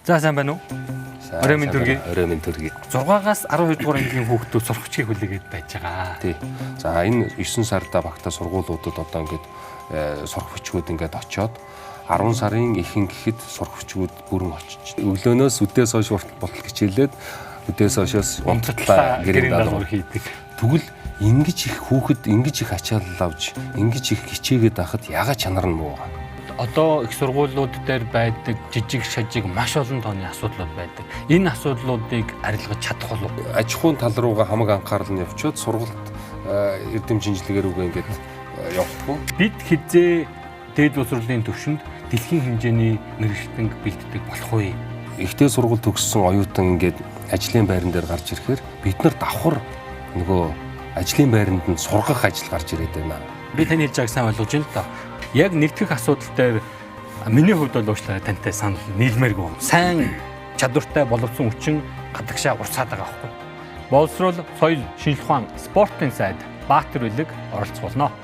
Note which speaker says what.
Speaker 1: За сайн байна уу? Оройн төргий. 6-аас 12 дугаар ангийн хүүхдүүд сурахчгийг хүлээгээд байж байгаа.
Speaker 2: Тий. За энэ 9 сарда багтаа сургуулиудад одоо ингээд сурах бичгүүд ингээд очоод 10 сарын ихэнх гэхэд сурах бичгүүд бүрэн очиж. Өглөөнөөс үдээс хойш болтол хичээлээд үдээс хойшоос унттлаа гэрийн даалгавар
Speaker 1: хийдэг.
Speaker 2: Тэгвэл ингэж их хүүхэд ингэж их ачаалал авч ингэж их хичээгээд байхад ягаад чанар нь муу?
Speaker 1: Одоо их сургуулиуд дээр байдаг жижиг шажиг маш олон тооны асуудлууд байдаг. Энэ асуудлуудыг арилгаж чадах болов уу?
Speaker 2: Аж ахуйн тал руугаа хамаг анхаарал нь явчаад сургалт эрдэм шинжилгээ рүүгээ ингээд явахгүй.
Speaker 1: Бид хизээ дээд боловсролын төвшөнд дэлхийн хэмжээний мэргэжлэнг бэлддэг болох уу?
Speaker 2: Ихтэй сургууль төгссөн оюутан ингээд ажлын байран дээр гарч ирэхээр бид нар давхар нөгөө ажлын байранд нь сургах ажил гарч ирээд байна.
Speaker 1: Би таны хэлж байгааг сайн ойлгож байна л да. Яг нэгтгэх асуудал дээр миний хувьд бол уучлаарай тантай санал нийлмээргүй. Сайн чадвартай боловсон хүчин гадагшаа урсаад байгаа байхгүй. Боловсрол, соёл, шинжилгээ ухаан, спортын сайд Баатар Улиг оролцуулно.